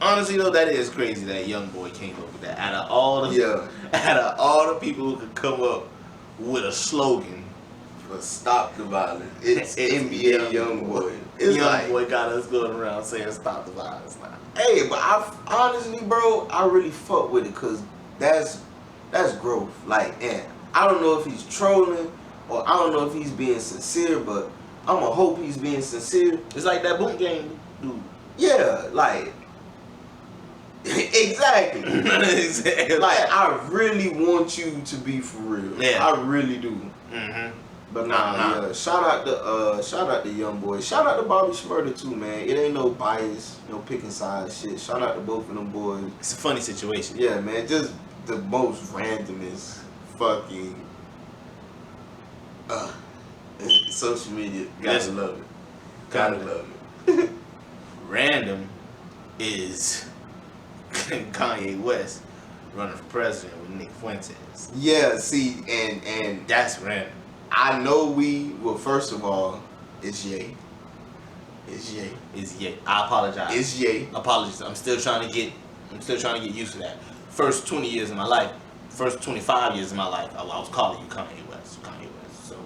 Honestly though, that is crazy that young boy came up with that. Out of all the people who could come up with a slogan for stop the violence, it's NBA young boy. It's young like, boy got us going around saying stop the violence now. hey, but honestly, bro, I really fuck with it because that's growth. Like, and I don't know if he's trolling or I don't know if he's being sincere, but I'ma hope he's being sincere. It's like that boom game dude. Yeah, like exactly. Like, I really want you to be for real. Yeah. I really do. Mm-hmm. But yeah. Shout out to young boy. Shout out to Bobby Shmurda too, man. It ain't no bias, no picking sides shit. Shout out to both of them boys. It's a funny situation. Yeah, man. Just the most randomest fucking social media. Gotta love it. Gotta love it. Random is Kanye West running for president with Nick Fuentes. Yeah, see, and That's random. I know first of all, it's Ye. It's Ye. It's Ye. I apologize. It's Ye. Apologies. I'm still trying to get used to that. First 20 years of my life, first 25 years of my life, I was calling you Kanye West. So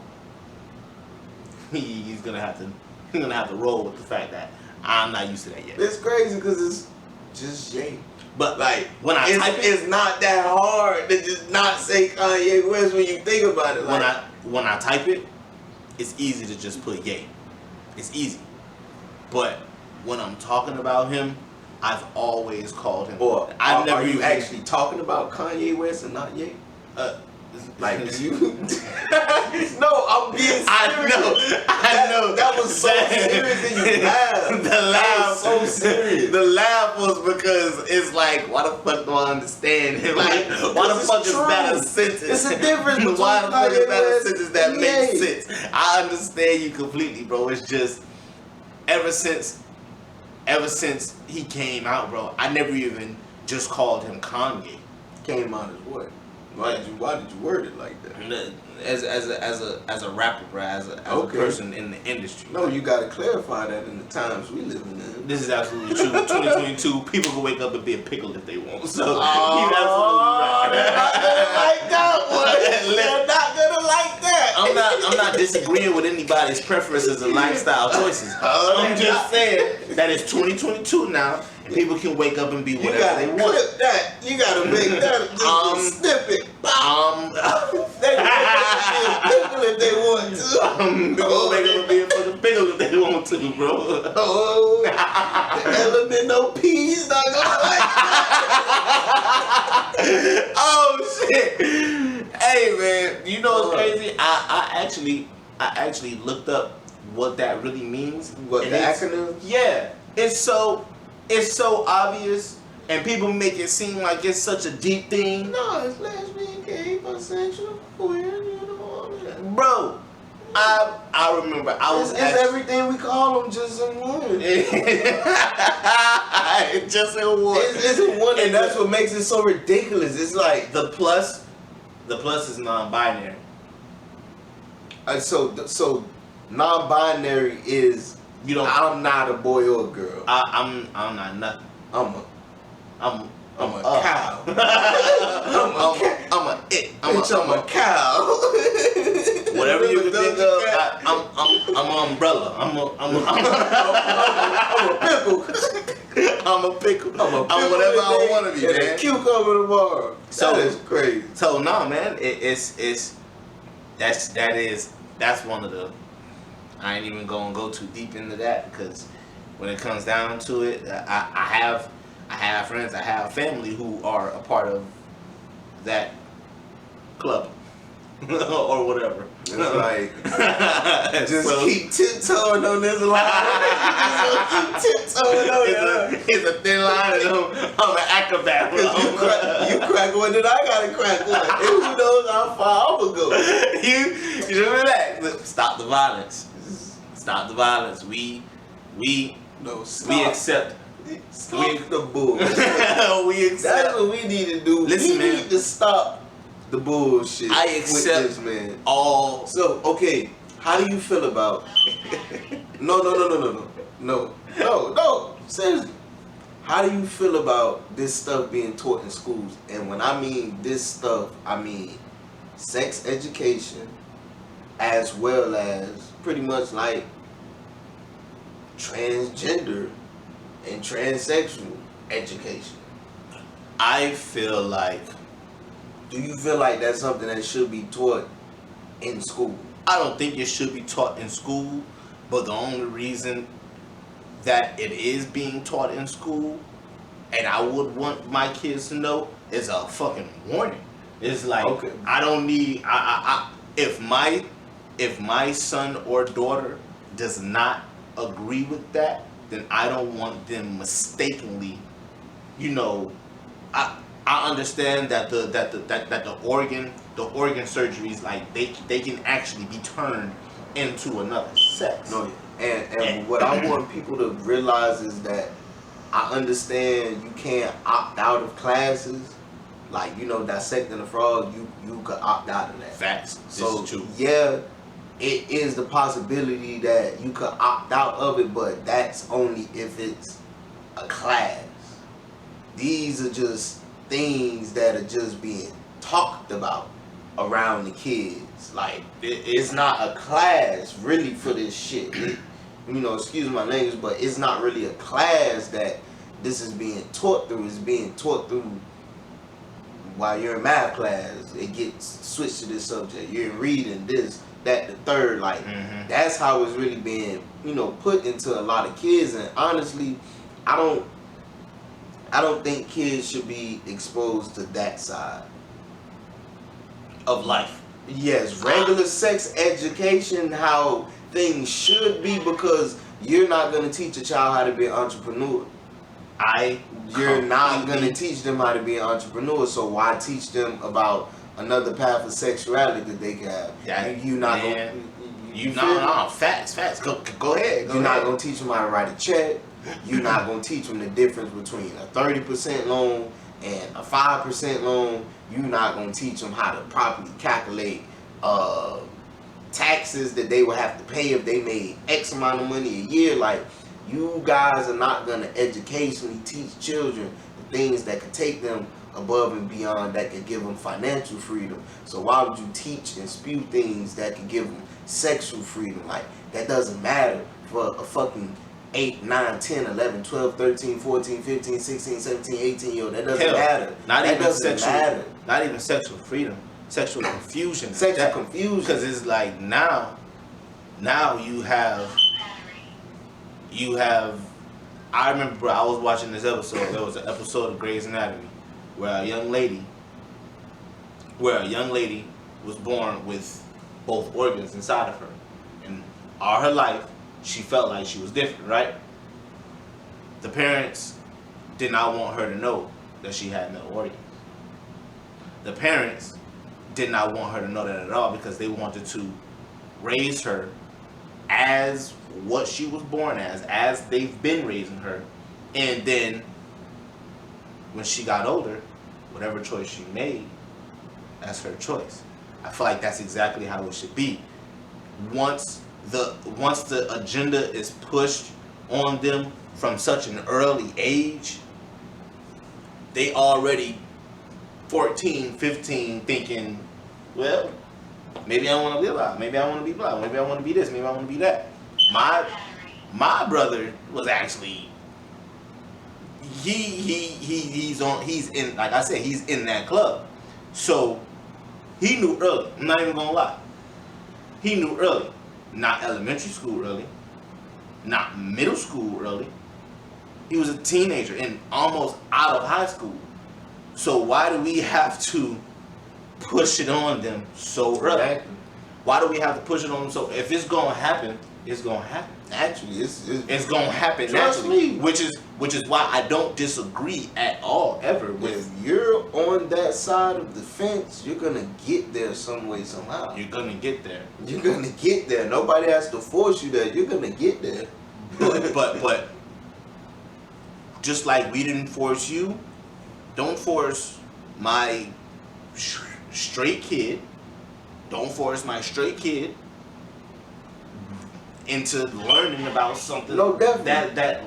he's gonna have to roll with the fact that I'm not used to that yet. It's crazy because it's just Ye. But Like, when I type it, it's not that hard to just not say Kanye West when you think about it. Like, when I type it, it's easy to just put Ye. It's easy. But when I'm talking about him, I've always called him. Or I've never are you used actually talking about Kanye West and not Ye? Like you? No, I'm being serious. I know. That was so serious and you laughed. The laugh was so serious. The laugh was because it's like, why the fuck do I understand him? Like, why the fuck is that a sentence? It's a difference between why the fuck is that a Kanye sentence that West makes and Ye. sense? I understand you completely, bro. It's just ever since he came out, bro, I never even just called him Kanye. Came out as what? Why did you word it like that? As a rapper, bro, as a person in the industry. No, you gotta clarify that in the times we live in. This is absolutely true. 2022, people can wake up and be a pickle if they want. So Oh, he's absolutely right. They're not gonna like that. I'm not disagreeing with anybody's preferences and lifestyle choices. I'm just saying that it's 2022 now, and people can wake up and be whatever they want. You gotta clip that. You gotta make that just a snippet. They They can make up if they want to. They'll wake up and be a fucking pickle if they want to, bro. Oh, the element no P's not gonna like that. Oh shit! Hey man, you know what's crazy? I actually looked up what that really means. What, the acronym? Yeah, it's so obvious, and people make it seem like it's such a deep thing. No, it's lesbian, gay, bisexual, queer, you know all that. Bro, I remember I was It's everything we call them just in one. just in one. It's in one, and that's what makes it so ridiculous. It's like the plus is non-binary. So non-binary is I'm not a boy or a girl. I'm not nothing. I'm a cow. I'm a cow. Whatever you can think of, I'm an umbrella. I'm a pickle. I'm whatever I want to be, man. A cucumber tomorrow. So that is crazy. So no, man, that's one of the. I ain't even gonna go too deep into that because when it comes down to it, I have friends, I have family who are a part of that club or whatever. It's like keep tiptoeing on this line. Just keep tiptoeing on it. It's a thin line, and I'm an acrobat. You crack one, then I gotta crack one. And who knows how far I'm gonna go? You just relax. Stop the violence. Stop the violence. We accept. Stop the bullshit. We accept. That's what we need to do. Listen, we need to stop the bullshit. I accept with this, man. all. So, okay, how do you feel about? No. Seriously, How do you feel about this stuff being taught in schools? And when I mean this stuff, I mean sex education as well as pretty much like transgender and transsexual education. I feel like Do you feel like that's something that should be taught in school? I don't think it should be taught in school, but the only reason that it is being taught in school, and I would want my kids to know, is a fucking warning. It's like, Okay. I don't need if my son or daughter does not agree with that, then I don't want them mistakenly, you know, I understand that the organ surgeries, like they can actually be turned into another sex. No, and what I want people to realize is that I understand you can't opt out of classes, like dissecting a frog. You could opt out of that. Facts. So This is true. yeah, it is the possibility that you could opt out of it, but that's only if it's a class. These are just things that are just being talked about around the kids. Like it's not a class really for this shit. Excuse my language, but it's not really a class that this is being taught through. It's being taught through while you're in math class. It gets switched to this subject. You're in reading this, that, the third. Like that's how it's really being, put into a lot of kids. And honestly, I don't think kids should be exposed to that side Of life. Yes, regular sex education, how things should be, because you're not going to teach a child how to be an entrepreneur. You're not going to teach them how to be an entrepreneur, so why teach them about another path of sexuality that they can have? Yeah, you're not going no, facts. Go ahead. You're not going to teach them how to write a check. You're not going to teach them the difference between a 30% loan and a 5% loan. You're not going to teach them how to properly calculate taxes that they will have to pay if they made X amount of money a year. Like, you guys are not going to educationally teach children the things that could take them above and beyond, that could give them financial freedom. So why would you teach and spew things that could give them sexual freedom? Like, that doesn't matter for a fucking 8, 9, 10, 11, 12, 13, 14, 15, 16, 17, 18 year old. That doesn't matter. Not even sexual freedom. Sexual confusion. Sexual confusion. Because it's like now you have. I remember, bro, I was watching this episode. There was an episode of Grey's Anatomy where a young lady was born with both organs inside of her, and all her life she felt like she was different, right? The parents did not want her to know that she had no organs. The parents did not want her to know that at all, because they wanted to raise her as what she was born as they've been raising her. And then when she got older, whatever choice she made, that's her choice. I feel like that's exactly how it should be. Once the agenda is pushed on them from such an early age, they already 14, 15 thinking, well, maybe I want to be alive, maybe I want to be black, maybe I want to be this, maybe I want to be that. My brother was actually he's in, like I said, he's in that club. So he knew early. I'm not even gonna lie. He knew early. Not elementary school early. Not middle school early. He was a teenager and almost out of high school. So why do we have to push it on them so early? Exactly. Why do we have to push it on them so? If it's gonna happen, it's gonna happen. Actually, it's gonna happen trust naturally. me. Which is why I don't disagree at all ever with. If you're on that side of the fence, you're gonna get there some way, somehow. You're gonna get there. You're gonna get there. Nobody has to force you there. You're gonna get there. But just like we didn't force you, don't force my straight kid. Don't force my straight kid into learning about something No, definitely. that